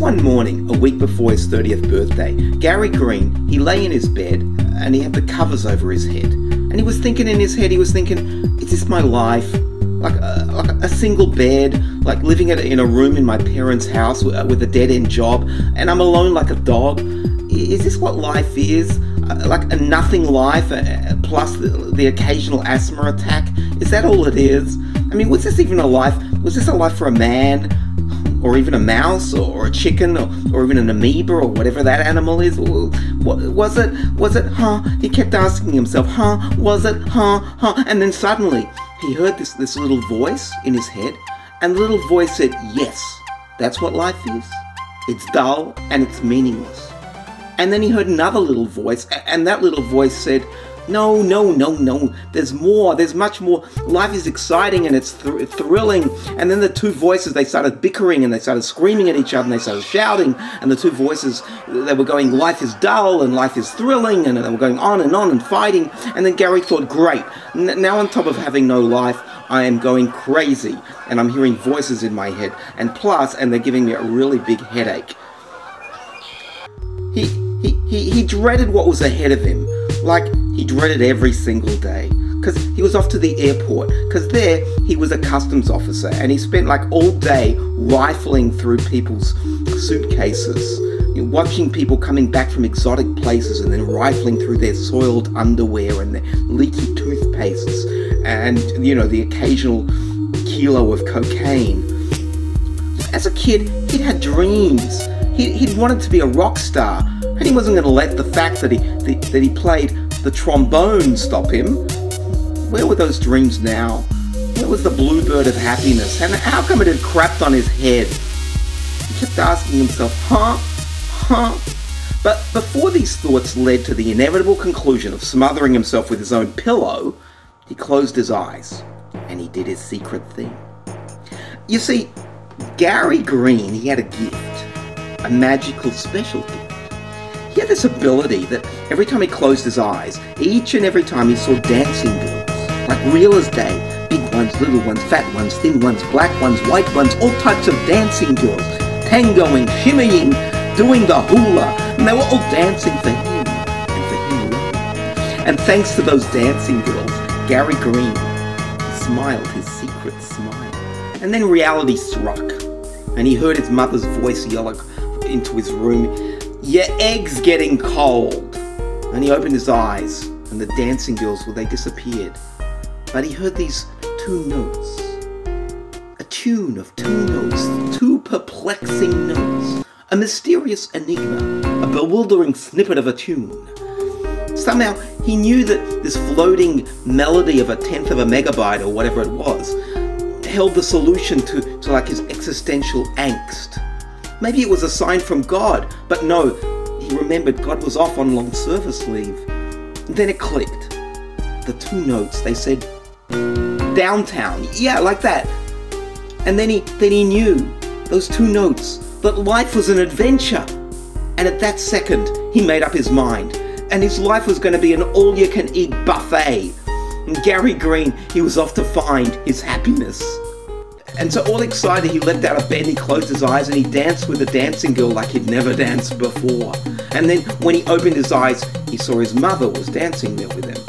one morning, a week before his 30th birthday, Gary Green, he lay in his bed and he had the covers over his head. And he was thinking in his head, is this my life? Like a single bed, like living in a room in my parents' house with a dead-end job, and I'm alone like a dog. Is this what life is? Like a nothing life, plus the occasional asthma attack? Is that all it is? I mean, was this even a life? Was this a life for a man? Or even a mouse, or a chicken, or even an amoeba, or whatever that animal is? Was it, huh? He kept asking himself, huh? Was it, huh? And then suddenly, he heard this little voice in his head, and the little voice said, yes, that's what life is. It's dull, and it's meaningless. And then he heard another little voice, and that little voice said, no, there's more, there's much more. Life is exciting and it's thrilling. And then the two voices, they started bickering and they started screaming at each other and they started shouting. And the two voices, they were going, life is dull and life is thrilling, and they were going on and fighting. And then Gary thought, great, now on top of having no life, I am going crazy and I'm hearing voices in my head. And they're giving me a really big headache. He dreaded what was ahead of him. Like, he dreaded every single day, because he was off to the airport, because there he was a customs officer, and he spent like all day rifling through people's suitcases, watching people coming back from exotic places and then rifling through their soiled underwear and their leaky toothpastes and, the occasional kilo of cocaine. As a kid, he'd had dreams. He'd wanted to be a rock star, and he wasn't going to let the fact that he played the trombone stop him. Where were those dreams now? Where was the bluebird of happiness? And how come it had crapped on his head? He kept asking himself, huh? But before these thoughts led to the inevitable conclusion of smothering himself with his own pillow, he closed his eyes and he did his secret thing. You see, Gary Green, he had a gift, a magical special gift. He had this ability that every time he closed his eyes, each and every time he saw dancing girls, like real as day, big ones, little ones, fat ones, thin ones, black ones, white ones, all types of dancing girls, tangoing, shimmying, doing the hula, and they were all dancing for him, and for him alone. And thanks to those dancing girls, Gary Green smiled his secret smile. And then reality struck, and he heard his mother's voice yell into his room, "Your egg's getting cold." And he opened his eyes, and the dancing girls, well, they disappeared. But he heard these two notes. A tune of two notes, two perplexing notes. A mysterious enigma, a bewildering snippet of a tune. Somehow, he knew that this floating melody of 1/10 of a megabyte, or whatever it was, held the solution to like his existential angst. Maybe it was a sign from God, but no, he remembered God was off on long service leave. And then it clicked. The two notes, they said, downtown, yeah, like that. And then he knew, those two notes, that life was an adventure. And at that second, he made up his mind. And his life was going to be an all-you-can-eat buffet. And Gary Green, he was off to find his happiness. And so all excited, he leapt out of bed, he closed his eyes, and he danced with a dancing girl like he'd never danced before. And then when he opened his eyes, he saw his mother was dancing there with him.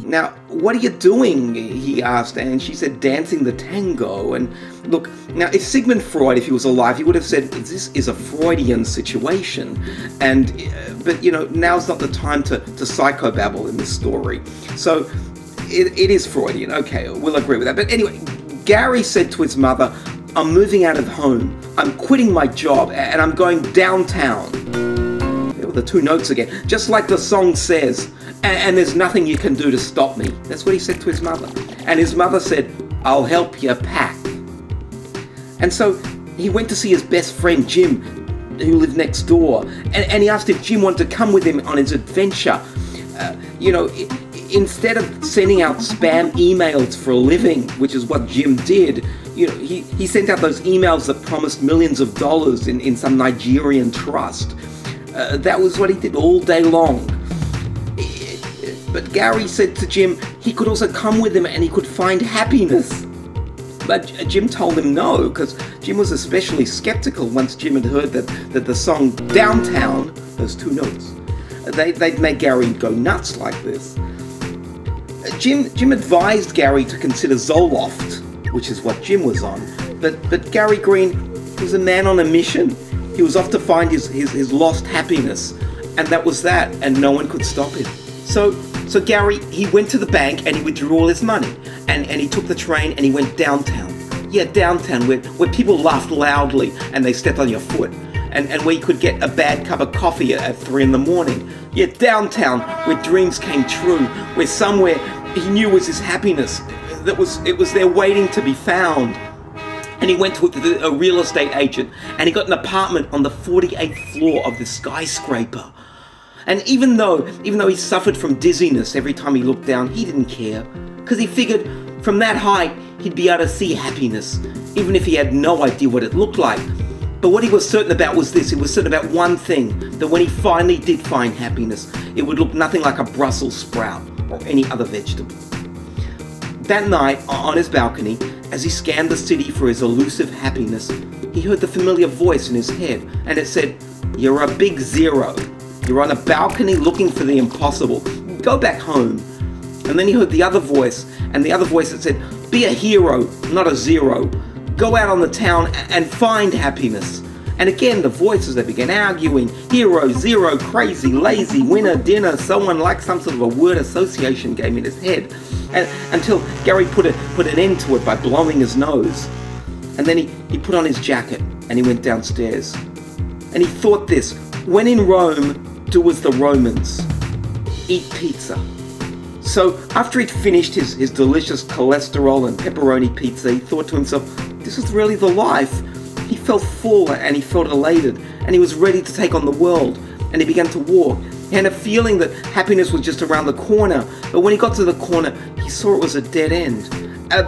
"Now, what are you doing?" he asked, and she said, "Dancing the tango." And look, now if Sigmund Freud, if he was alive, he would have said, this is a Freudian situation. But now's not the time to psychobabble in this story. So it is Freudian, okay, we'll agree with that. But anyway, Gary said to his mother, "I'm moving out of home, I'm quitting my job, and I'm going downtown." There were the two notes again, just like the song says, and there's nothing you can do to stop me. That's what he said to his mother. And his mother said, "I'll help you pack." And so he went to see his best friend Jim, who lived next door, and he asked if Jim wanted to come with him on his adventure. Instead of sending out spam emails for a living, which is what Jim did, he sent out those emails that promised millions of dollars in some Nigerian trust. That was what he did all day long. But Gary said to Jim he could also come with him and he could find happiness. But Jim told him no, because Jim was especially skeptical once Jim had heard that the song Downtown, those two notes, they'd made Gary go nuts like this. Jim advised Gary to consider Zoloft, which is what Jim was on, but Gary Green was a man on a mission. He was off to find his lost happiness, and that was that, and no one could stop him. So Gary, he went to the bank and he withdrew all his money, and he took the train and he went downtown. Yeah, downtown, where people laughed loudly and they stepped on your foot, and where you could get a bad cup of coffee at 3 in the morning. Yeah, downtown, where dreams came true, where somewhere he knew was his happiness. It was there waiting to be found. And he went to a real estate agent, and he got an apartment on the 48th floor of the skyscraper. And even though he suffered from dizziness every time he looked down, he didn't care, because he figured from that height he'd be able to see happiness, even if he had no idea what it looked like. But what he was certain about was this: he was certain about one thing, that when he finally did find happiness, it would look nothing like a Brussels sprout or any other vegetable. That night, on his balcony, as he scanned the city for his elusive happiness, he heard the familiar voice in his head, and it said, "You're a big zero. You're on a balcony looking for the impossible. Go back home." And then he heard the other voice, and the other voice that said, "Be a hero, not a zero. Go out on the town and find happiness." And again, the voices, they began arguing: hero, zero, crazy, lazy, winner, dinner, someone like some sort of a word association game in his head. And until Gary put an end to it by blowing his nose. And then he put on his jacket and he went downstairs. And he thought this: when in Rome, do as the Romans. Eat pizza. So after he'd finished his delicious cholesterol and pepperoni pizza, he thought to himself, this is really the life. He felt full and he felt elated, and he was ready to take on the world. And he began to walk. He had a feeling that happiness was just around the corner, but when he got to the corner, he saw it was a dead end.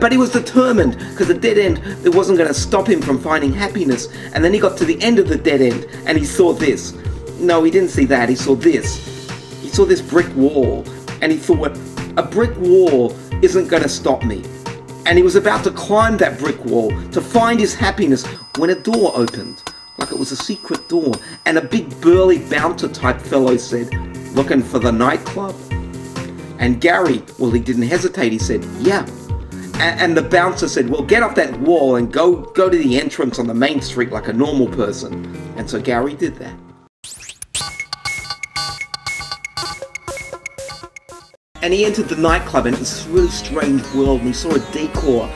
But he was determined, because a dead end that wasn't going to stop him from finding happiness. And then he got to the end of the dead end, and he saw this. No, he didn't see that. He saw this. He saw this brick wall, and he thought, a brick wall isn't going to stop me. And he was about to climb that brick wall to find his happiness when a door opened, like it was a secret door, and a big burly bouncer type fellow said, "Looking for the nightclub?" And Gary, well, he didn't hesitate. He said, "Yeah." And the bouncer said, "Well, get off that wall and go to the entrance on the main street like a normal person." And so Gary did that. And he entered the nightclub, and it was this really strange world, and he saw a decor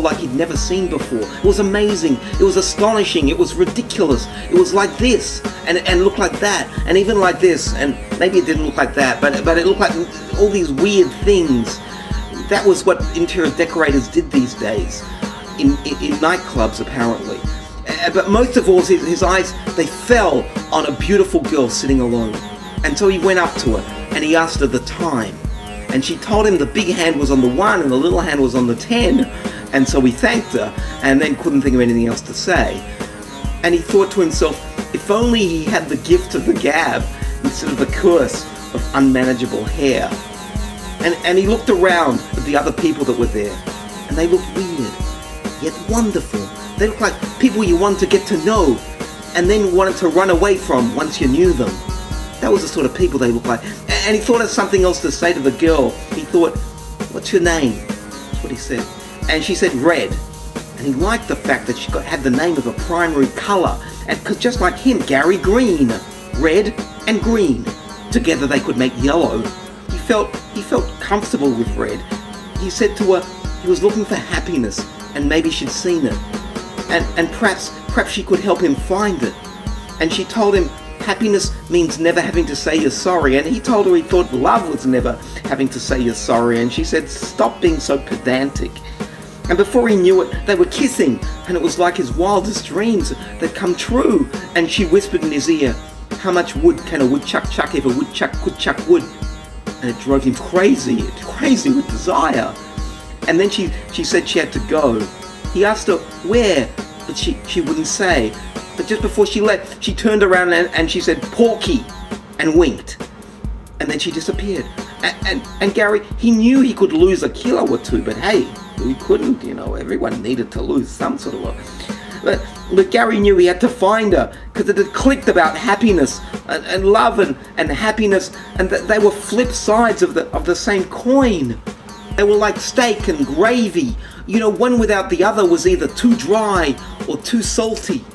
like he'd never seen before. It was amazing, it was astonishing, it was ridiculous. It was like this, and looked like that, and even like this, and maybe it didn't look like that, but it looked like all these weird things. That was what interior decorators did these days, in nightclubs apparently. But most of all, his eyes, they fell on a beautiful girl sitting alone. And so he went up to her, and he asked her the time. And she told him the big hand was on the 1 and the little hand was on the 10. And so he thanked her, and then couldn't think of anything else to say. And he thought to himself, if only he had the gift of the gab instead of the curse of unmanageable hair. And he looked around at the other people that were there, and they looked weird, yet wonderful. They looked like people you wanted to get to know, and then wanted to run away from once you knew them. That was the sort of people they looked like. And he thought of something else to say to the girl. He thought, "What's your name?" That's what he said. And she said, "Red." And he liked the fact that she had the name of a primary colour. And because just like him, Gary Green, red and green, together they could make yellow. He felt comfortable with red. He said to her he was looking for happiness, and maybe she'd seen it. And perhaps she could help him find it. And she told him, happiness means never having to say you're sorry, and he told her he thought love was never having to say you're sorry, and she said, stop being so pedantic. And before he knew it, they were kissing, and it was like his wildest dreams that come true. And she whispered in his ear, how much wood can a woodchuck chuck if a woodchuck could chuck wood? And it drove him crazy with desire. And then she said she had to go. He asked her where, but she wouldn't say. But just before she left, she turned around and she said, Porky, and winked. And then she disappeared. And Gary, he knew he could lose a kilo or two, but hey, he couldn't, you know, everyone needed to lose some sort of but Gary knew he had to find her, because it had clicked about happiness and love and happiness, and they were flip sides of the same coin. They were like steak and gravy. You know, one without the other was either too dry or too salty.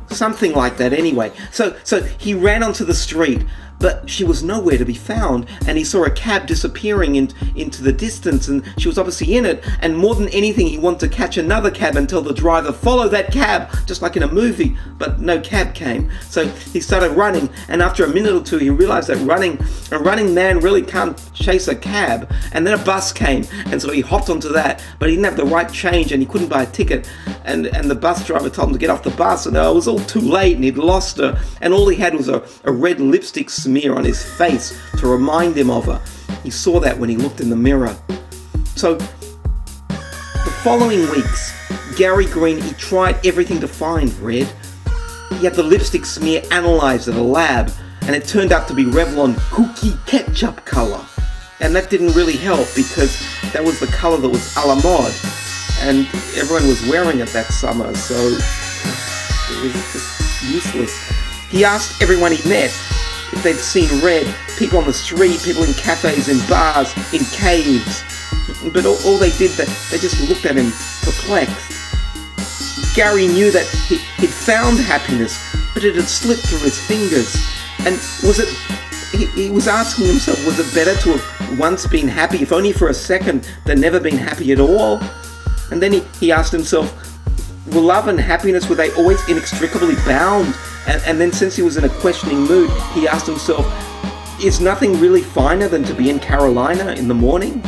Something like that anyway. So he ran onto the street, but she was nowhere to be found, and he saw a cab disappearing into the distance, and she was obviously in it, and more than anything he wanted to catch another cab and tell the driver, follow that cab, just like in a movie, but no cab came. So he started running, and after a minute or two he realized that a running man really can't chase a cab, and then a bus came, and so he hopped onto that, but he didn't have the right change and he couldn't buy a ticket, and the bus driver told him to get off the bus, and it was all too late and he'd lost her, and all he had was a red lipstick smear on his face to remind him of her. He saw that when he looked in the mirror. So the following weeks, Gary Green, he tried everything to find Red. He had the lipstick smear analysed at a lab, and it turned out to be Revlon cookie ketchup colour. And that didn't really help, because that was the colour that was a la mode, and everyone was wearing it that summer, so it was just useless. He asked everyone he met if they'd seen Red, people on the street, people in cafes, in bars, in caves. But all they did, they just looked at him perplexed. Gary knew that he'd found happiness, but it had slipped through his fingers. And he was asking himself, was it better to have once been happy, if only for a second, than never been happy at all? And then he asked himself, were love and happiness, were they always inextricably bound? And then, since he was in a questioning mood, he asked himself, is nothing really finer than to be in Carolina in the morning?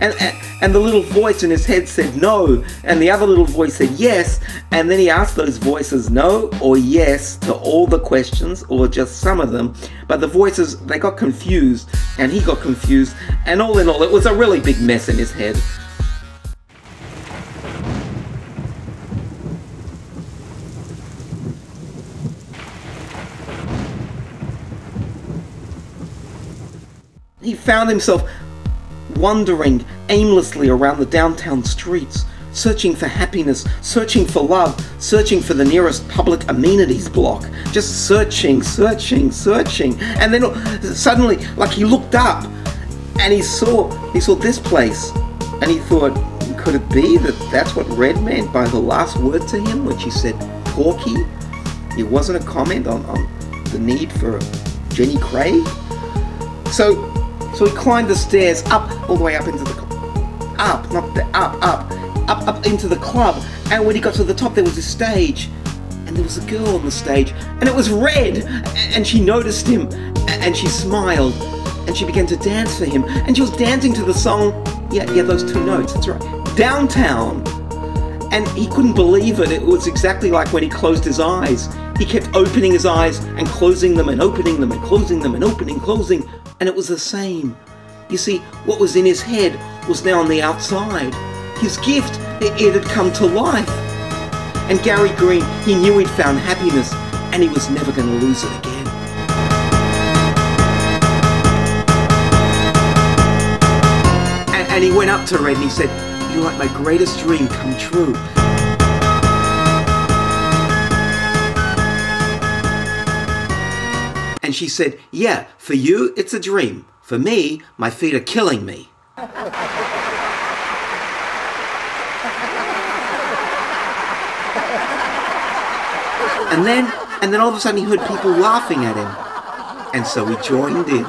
And the little voice in his head said no, and the other little voice said yes, and then he asked those voices no or yes to all the questions, or just some of them, but the voices, they got confused, and he got confused, and all in all, it was a really big mess in his head. He found himself wandering aimlessly around the downtown streets, searching for happiness, searching for love, searching for the nearest public amenities block, just searching. And then suddenly, like, he looked up and he saw this place, and he thought, could it be that that's what Red meant by the last word to him when she said Porky? It wasn't a comment on the need for Jenny Craig. So he climbed the stairs all the way up into the up into the club, and when he got to the top there was a stage, and there was a girl on the stage, and it was Red, and she noticed him, and she smiled, and she began to dance for him, and she was dancing to the song, yeah, those two notes, that's right, Downtown. And he couldn't believe it. It was exactly like when he closed his eyes. He kept opening his eyes and closing them and opening them and closing them and opening, closing, and it was the same. You see, what was in his head was now on the outside. His gift, it had come to life. And Gary Green, he knew he'd found happiness, and he was never going to lose it again. And he went up to Red and he said, "You're like my greatest dream come true." And she said, "Yeah, for you, it's a dream. For me, my feet are killing me." And then all of a sudden he heard people laughing at him. And so he joined in.